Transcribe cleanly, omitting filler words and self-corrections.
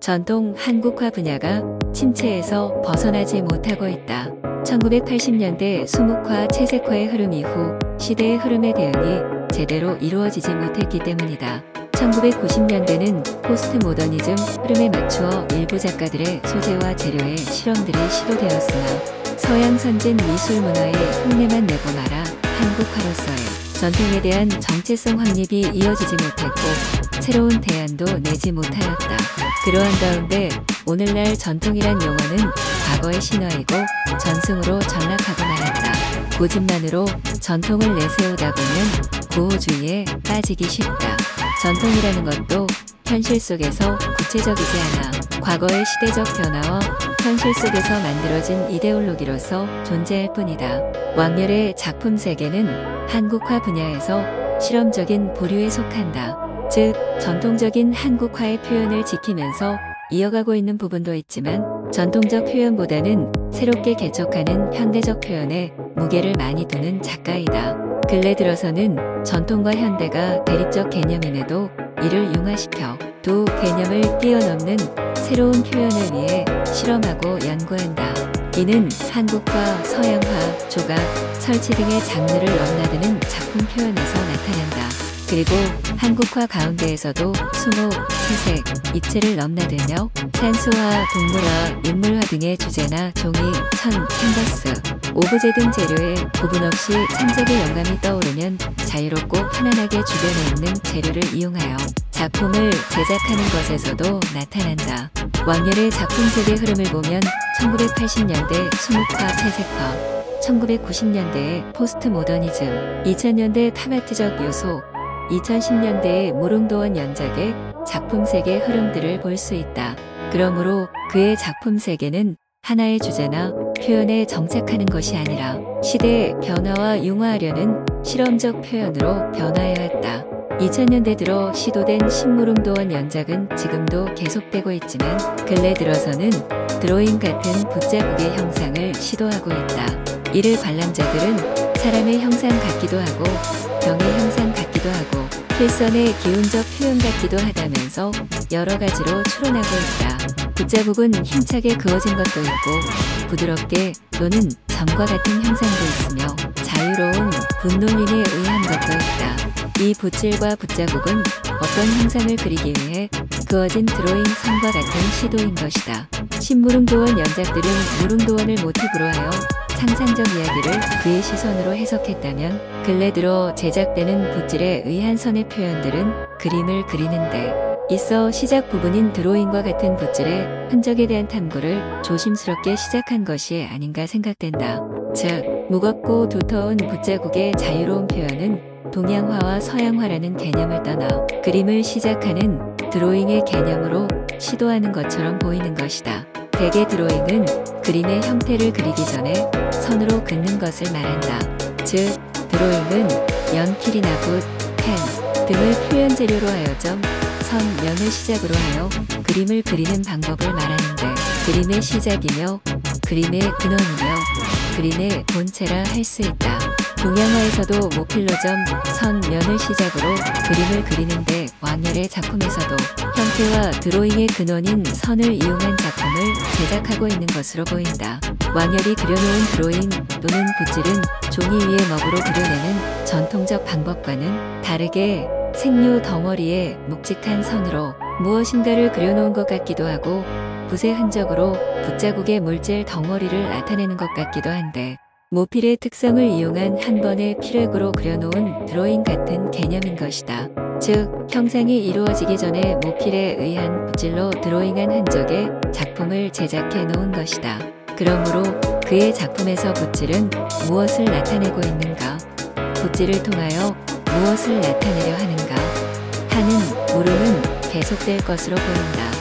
전통 한국화 분야가 침체에서 벗어나지 못하고 있다. 1980년대 수묵화, 채색화의 흐름 이후 시대의 흐름에 대응이 제대로 이루어지지 못했기 때문이다. 1990년대는 포스트 모더니즘 흐름에 맞추어 일부 작가들의 소재와 재료의 실험들이 시도되었으나 서양 선진 미술 문화의 흉내만 내고 말아 한국화로서의 전통에 대한 정체성 확립이 이어지지 못했고 새로운 대안도 내지 못하였다. 그러한 가운데 오늘날 전통이란 용어는 과거의 신화이고 전승으로 전락하고 말았다. 고집만으로 전통을 내세우다 보면 구호주의에 빠지기 쉽다. 전통이라는 것도 현실 속에서 구체적이지 않아 과거의 시대적 변화와 현실 속에서 만들어진 이데올로기로서 존재할 뿐이다. 왕열의 작품 세계는 한국화 분야에서 실험적인 부류에 속한다. 즉, 전통적인 한국화의 표현을 지키면서 이어가고 있는 부분도 있지만 전통적 표현보다는 새롭게 개척하는 현대적 표현에 무게를 많이 두는 작가이다. 근래 들어서는 전통과 현대가 대립적 개념임에도 이를 융화시켜 두 개념을 뛰어넘는 새로운 표현을 위해 실험하고 연구한다. 이는 한국화, 서양화, 조각, 설치 등의 장르를 넘나드는 작품 표현에서 나타난다. 그리고 한국화 가운데에서도 수묵, 채색, 입체를 넘나들며 산수화, 동물화, 인물화 등의 주제나 종이, 천, 캔버스, 오브제 등 재료에 구분 없이 창작의 영감이 떠오르면 자유롭고 편안하게 주변에 있는 재료를 이용하여 작품을 제작하는 것에서도 나타난다. 왕열의 작품 세계 흐름을 보면 1980년대 수묵화, 채색화, 1990년대의 포스트 모더니즘, 2000년대 팝아트적 요소, 2010년대의 무릉도원 연작의 작품 세계 흐름들을 볼 수 있다. 그러므로 그의 작품 세계는 하나의 주제나 표현에 정착하는 것이 아니라 시대의 변화와 융화하려는 실험적 표현으로 변화해왔다. 2000년대 들어 시도된 신무릉도원 연작은 지금도 계속되고 있지만 근래 들어서는 드로잉 같은 붓자국의 형상을 시도하고 있다. 이를 관람자들은 사람의 형상 같기도 하고 병의 형상 같기도 하고 필선의 기운적 표현 같기도 하다면서 여러 가지로 추론하고 있다. 붓자국은 힘차게 그어진 것도 있고 부드럽게 또는 점과 같은 형상도 있으며 자유로운 붓놀림에 의한 것도 있다. 이 붓질과 붓자국은 어떤 형상을 그리기 위해 그어진 드로잉 선과 같은 시도인 것이다. 신무릉도원 연작들은 무릉도원을 모티브로 하여 상상적 이야기를 그의 시선으로 해석했다면 근래 들어 제작되는 붓질에 의한 선의 표현들은 그림을 그리는데 있어 시작 부분인 드로잉과 같은 붓질의 흔적에 대한 탐구를 조심스럽게 시작한 것이 아닌가 생각된다. 즉, 무겁고 두터운 붓자국의 자유로운 표현은 동양화와 서양화라는 개념을 떠나 그림을 시작하는 드로잉의 개념으로 시도하는 것처럼 보이는 것이다. 대개 드로잉은 그림의 형태를 그리기 전에 선으로 긋는 것을 말한다. 즉, 드로잉은 연필이나 붓, 펜 등을 표현 재료로 하여 점, 선, 면을 시작으로 하여 그림을 그리는 방법을 말하는데 그림의 시작이며 그림의 근원이며 그림의 본체라 할 수 있다. 동양화에서도 모필로 점, 선, 면을 시작으로 그림을 그리는데 왕열의 작품에서도 형태와 드로잉의 근원인 선을 이용한 작품을 제작하고 있는 것으로 보인다. 왕열이 그려놓은 드로잉 또는 붓질은 종이 위에 먹으로 그려내는 전통적 방법과는 다르게 색류 덩어리에 묵직한 선으로 무엇인가를 그려놓은 것 같기도 하고 붓의 흔적으로 붓자국의 물질 덩어리를 나타내는 것 같기도 한데 모필의 특성을 이용한 한 번의 필획으로 그려놓은 드로잉 같은 개념인 것이다. 즉, 형상이 이루어지기 전에 모필에 의한 붓질로 드로잉한 흔적의 작품을 제작해 놓은 것이다. 그러므로 그의 작품에서 붓질은 무엇을 나타내고 있는가? 붓질을 통하여 무엇을 나타내려 하는가? 하는 물음은 계속될 것으로 보인다.